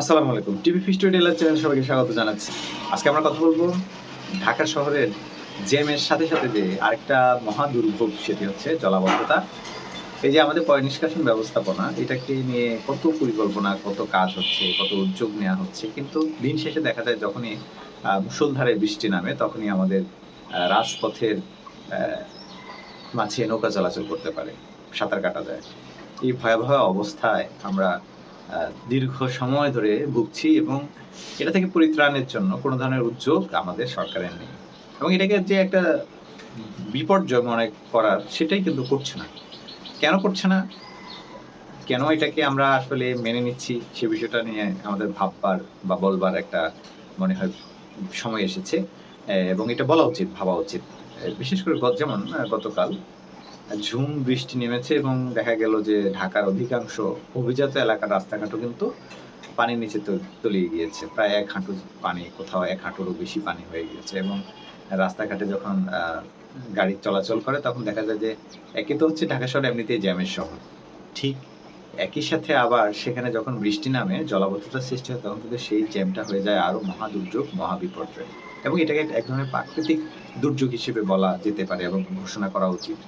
আসসালামু আলাইকুম। টিভি ফিস্টোরিয়াল চ্যানেলে সবাইকে স্বাগত জানাচ্ছি। আজকে আমরা কথা বলব ঢাকা শহরের জ্যামের সাথে, সাথে যে আরেকটা মহা দুর্ভোগ সেটি হচ্ছে জলাবদ্ধতা। এই যে আমাদের পয়ঃনিষ্কাশন ব্যবস্থাপনা এটাকে নিয়ে কত পরিকল্পনা, কত কাজ হচ্ছে, কত উদ্যোগ নেয়া হচ্ছে। কিন্তু দিন শেষে দেখা যায় যখনই মুষলধারে বৃষ্টি নামে তখনই আমাদের রাজপথের অ্যা মাঝে নৌকা চলাচল করতে পারে, সাঁতার কাটা যায়। এই ভয়াবহ অবস্থায় আমরা আ দীর্ঘ সময় ধরে ভুগছি এবং এটা থেকে পরিত্রাণের জন্য কোন ধরনের উদ্যোগ আমাদের সরকারের নেই। এবং এটাকে যে একটা বিপর্যয় মনে করার সেটাই কিন্তু করছে না। কেন করছে না? কেন এটাকে আমরা আসলে মেনে নিচ্ছি সে বিষয়টা নিয়ে আমাদের ভাববার বা বলবার একটা মনে হয় সময় এসেছে। এবং এটা বলা উচিত, ভাবা উচিত। বিশেষ করে যেমন গতকাল ঝুম বৃষ্টি নেমেছে এবং দেখা গেল যে ঢাকার অধিকাংশ অভিজাত এলাকার রাস্তাঘাটও কিন্তু পানির নিচে তলিয়ে গিয়েছে। প্রায় ১ হাঁটু পানি, কোথাও ১ হাঁটুরও বেশি পানি হয়ে গিয়েছে এবং রাস্তাঘাটে যখন গাড়ি চলাচল করে তখন দেখা যায় যে একে তো হচ্ছে ঢাকা শহর এমনিতেই জ্যামের শহর। ঠিক একই সাথে আবার সেখানে যখন বৃষ্টি নামে জলাবদ্ধতার সৃষ্টি হয় তখন কিন্তু সেই জ্যামটা হয়ে যায় আরো মহা দুর্যোগ, মহা বিপর্যয়। এবং এটাকে এক ধরনের প্রাকৃতিক দুর্যোগ হিসেবে বলা যেতে পারে এবং ঘোষণা করা উচিত।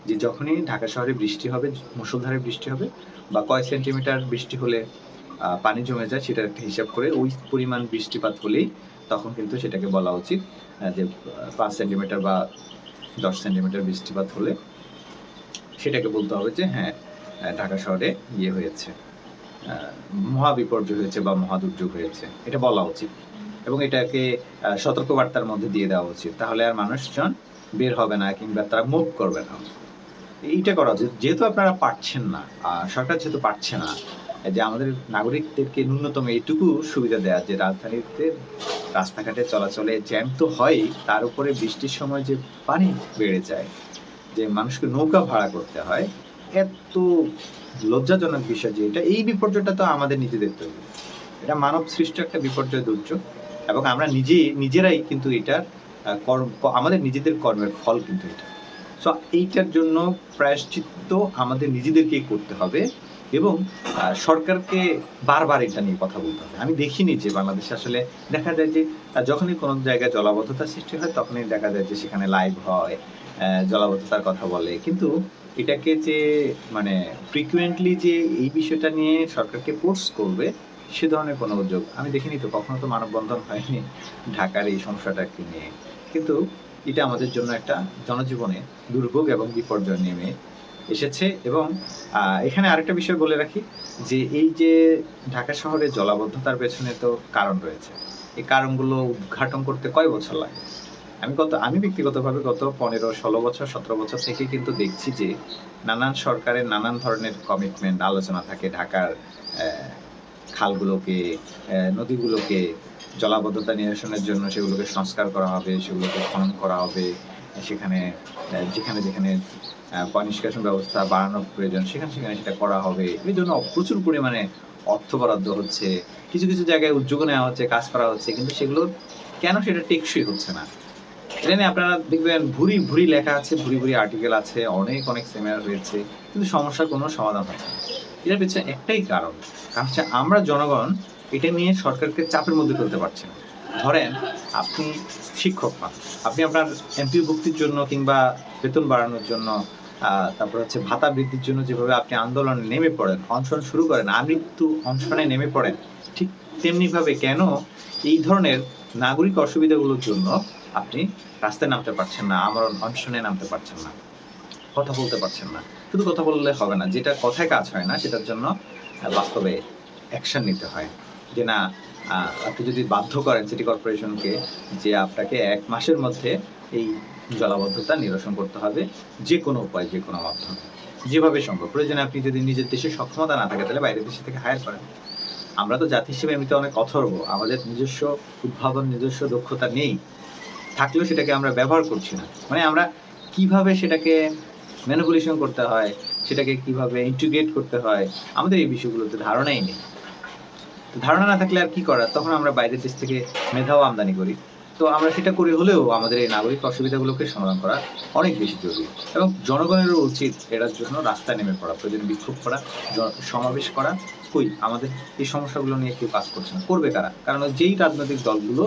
যে যখনই ঢাকা শহরে বৃষ্টি হবে, মুষলধারে বৃষ্টি হবে বা কয় সেন্টিমিটার বৃষ্টি হলে পানি জমে যায় সেটার একটা হিসাব করে ওই পরিমাণ বৃষ্টিপাত হলেই তখন কিন্তু সেটাকে বলা উচিত যে ৫ সেন্টিমিটার বা ১০ সেন্টিমিটার বৃষ্টিপাত হলে সেটাকে বলতে হবে যে হ্যাঁ, ঢাকা শহরে ইয়ে হয়েছে, আ মহা বিপর্যয় হয়েছে বা মহা দুর্যোগ হয়েছে। এটা বলা উচিত। এবং এটাকে সতর্কবার্তার মধ্যে দিয়ে দেওয়া উচিত। তাহলে আর মানুষজন বের হবে না কিংবা তারা মুভ করবে না। এইটা করা উচিত। যেহেতু আপনারা পারছেন না, সরকার যেহেতু পারছে না, যে আমাদের নাগরিকদেরকে ন্যূনতম এইটুকু সুবিধা দেয়া যে রাজধানীতে রাস্তাঘাটে চলাচলে জ্যাম তো হয়ই, তার উপরে বৃষ্টির সময় যে পানি বেড়ে যায়, যে মানুষকে নৌকা ভাড়া করতে হয়, এত লজ্জাজনক বিষয় যে এই বিপর্যয়টা তো আমাদের নিজেদের তৈরি। এটা মানব সৃষ্ট একটা বিপর্যয় দুর্যোগ এবং আমরা নিজেরাই কিন্তু এটার আমাদের নিজেদের কর্মের ফল কিন্তু এটা। সো এইটার জন্য প্রায়শ্চিত্ত আমাদের নিজেদেরকেই করতে হবে এবং সরকারকে বারবার এটা নিয়ে কথা বলতে হবে। আমি দেখিনি যে বাংলাদেশে আসলে দেখা যায় যে যখনই কোনো জায়গায় জলাবদ্ধতার সৃষ্টি হয় তখনই দেখা যায় যে সেখানে লাইভ হয়, জলাবদ্ধতার কথা বলে। কিন্তু এটাকে যে মানে frequently যে এই বিষয়টা নিয়ে সরকারকে ফোর্স করবে সে ধরনের কোনো উদ্যোগ আমি দেখিনি তো, কখনো তো মানববন্ধন হয়নি ঢাকার এই সমস্যাটাকে নিয়ে। কিন্তু এটা আমাদের জন্য একটা জনজীবনে দুর্ভোগ এবং বিপর্যয় নেমে এসেছে এবং এখানে আরেকটা বিষয় বলে রাখি যে এই যে ঢাকা শহরে জলাবদ্ধতার পেছনে তো কারণ রয়েছে। এই কারণগুলো উদ্ঘাটন করতে কয় বছর লাগে? আমি ব্যক্তিগতভাবে গত ১৫-১৬ বছর ১৭ বছর থেকেই কিন্তু দেখছি যে নানান সরকারের নানান ধরনের কমিটমেন্ট আলোচনা থাকে ঢাকার অ্যা খালগুলোকে, নদীগুলোকে জলাবদ্ধতা নিরসনের জন্য সেগুলোকে সংস্কার করা হবে, সেগুলোকে খনন করা হবে। সেখানে যেখানে পয়-নিষ্কাশন ব্যবস্থা বাড়ানোর প্রয়োজন সেখানে সেটা করা হবে। এই জন্য প্রচুর পরিমাণে অর্থ বরাদ্দ হচ্ছে। কিছু জায়গায় উদ্যোগও নেওয়া হচ্ছে, কাজ করা হচ্ছে। কিন্তু সেগুলো কেন সেটা টেকসই হচ্ছে না? এটা নিয়ে আপনারা দেখবেন ভুরি লেখা আছে, ভুরি আর্টিকেল আছে, অনেক সেমিনার হয়েছে। কিন্তু সমস্যার কোনো সমাধান হচ্ছে না। এটার পেছনে একটাই কারণ। কারণ হচ্ছে আমরা জনগণ এটা নিয়ে সরকারকে চাপের মধ্যে ফেলতে পারছি না। ধরেন আপনি শিক্ষক মানুষ। আপনি আপনার এমপিওভুক্তির জন্য কিংবা বেতন বাড়ানোর জন্য তারপর হচ্ছে ভাতা বৃদ্ধির জন্য যেভাবে আপনি আন্দোলনে নেমে পড়েন, অনশন শুরু করেন, আমৃত্যু অনশনে নেমে পড়েন। ঠিক তেমনিভাবে কেন এই ধরনের নাগরিক অসুবিধাগুলোর জন্য আপনি রাস্তায় নামতে পারছেন না, আমরণ অনশনে নামতে পারছেন না, কথা বলতে পারছেন না। শুধু কথা বললে হবে না। যেটা কথায় কাজ হয় না সেটার জন্য বাস্তবে অ্যাকশন নিতে হয়। যে না, আপনি যদি বাধ্য করেন সিটি কর্পোরেশনকে যে আপনাকে ১ মাসের মধ্যে এই জলাবদ্ধতা নিরসন করতে হবে যেকোনো উপায়ে, যেকোনো মাধ্যমে। যেভাবে সম্ভব। প্রয়োজনে আপনি যদি নিজের দেশে সক্ষমতা না থাকে তাহলে বাইরের দেশে থেকে হায়ার করেন। আমরা তো জাতি হিসেবে এমনিতে অনেক অথর্ব। আমাদের নিজস্ব উদ্ভাবন, নিজস্ব দক্ষতা নেই। থাকলেও সেটাকে আমরা ব্যবহার করছি না। মানে আমরা কিভাবে সেটাকে ম্যানিপুলেশন করতে হয়, সেটাকে কিভাবে ইন্টিগ্রেট করতে হয়, আমাদের এই বিষয়গুলোতে ধারণাই নেই। ধারণা না থাকলে আর কি করার? তখন আমরা বাইরের দেশ থেকে মেধাও আমদানি করি। তো আমরা সেটা করে হলেও আমাদের এই নাগরিক অসুবিধাগুলোকে সমাধান করা অনেক বেশি জরুরি। এবং জনগণেরও উচিত এটার জন্য রাস্তায় নেমে পড়া, প্রয়োজনে বিক্ষোভ করা, সমাবেশ করা কই আমাদের এই সমস্যাগুলো নিয়ে কেউ কাজ করছে না, করবে কারা? কারণ যেই রাজনৈতিক দলগুলো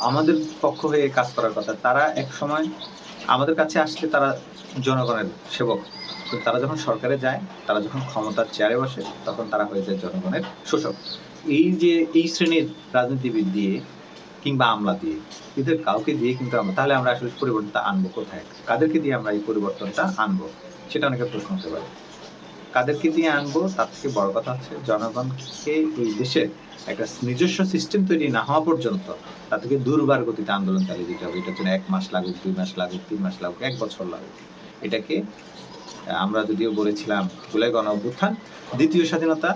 আমাদের পক্ষ হয়ে কাজ করার কথা, তারা একসময় আমাদের কাছে আসলে তারা জনগণের সেবক, কিন্তু তারা যখন সরকারে যায়, তারা যখন ক্ষমতার চেয়ারে বসে, তখন তারা হয়ে যায় জনগণের শোষক। এই শ্রেণীর রাজনীতিবিদ দিয়ে কিংবা আমলা দিয়ে, এদের কাউকে দিয়ে কিন্তু তাহলে আমরা আসলে পরিবর্তনটা আনবো কোথায়? কাদেরকে দিয়ে আমরা এই পরিবর্তনটা আনবো? সেটা অনেকের প্রশ্ন হতে পারে। কাদেরকে দিয়ে আনবো, তার থেকে বড় কথা হচ্ছে জনগণকে এই দেশে একটা নিজস্ব সিস্টেম তৈরি না হওয়া পর্যন্ত তাদেরকে দুর্বার গতিতে আন্দোলন চালিয়ে যেতে হবে। এটার জন্য ১ মাস লাগুক, ২ মাস লাগুক, ৩ মাস লাগুক, ১ বছর লাগুক। এটাকে আমরা যদিও বলেছিলাম জুলাই গণঅভ্যুত্থান, দ্বিতীয় স্বাধীনতা,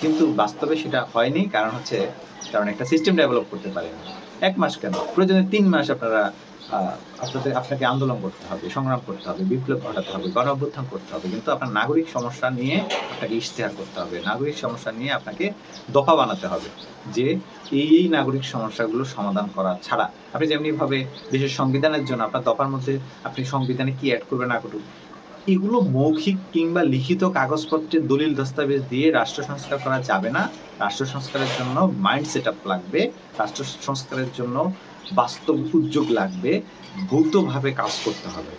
কিন্তু বাস্তবে সেটা হয়নি। কারণ একটা সিস্টেম ডেভেলপ করতে পারেনি। ১ মাস কেন? প্রয়োজনে ৩ মাস আপনাকে আন্দোলন করতে হবে, সংগ্রাম করতে হবে, বিপ্লব ঘটাতে হবে, গণঅভ্যুত্থান করতে হবে। কিন্তু আপনার নাগরিক সমস্যা নিয়ে আপনাকে ইশতেহার করতে হবে। নাগরিক সমস্যা নিয়ে আপনাকে দফা বানাতে হবে যে এই নাগরিক সমস্যাগুলো সমাধান করা ছাড়া আপনি যেমনিভাবে দেশের সংবিধানের জন্য আপনার দফার মধ্যে আপনি সংবিধানে কি এড করবেন না করুন, এগুলো মৌখিক কিংবা লিখিত কাগজপত্রের দলিল দস্তাবেজ দিয়ে রাষ্ট্র সংস্কার করা যাবে না। রাষ্ট্র সংস্কারের জন্য মাইন্ড সেটআপ লাগবে। রাষ্ট্র সংস্কারের জন্য বাস্তব উদ্যোগ লাগবে। ভৌতভাবে কাজ করতে হবে।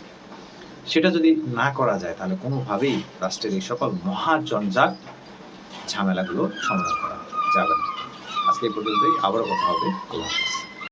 সেটা যদি না করা যায়, তাহলে কোনোভাবেই রাষ্ট্রের এই সকল মহা জঞ্জাট ঝামেলাগুলো সমাধান করা যাবে না। আজকে এই পর্যন্তই। আবারও কথা হবে। আল্লাহ হাফেজ।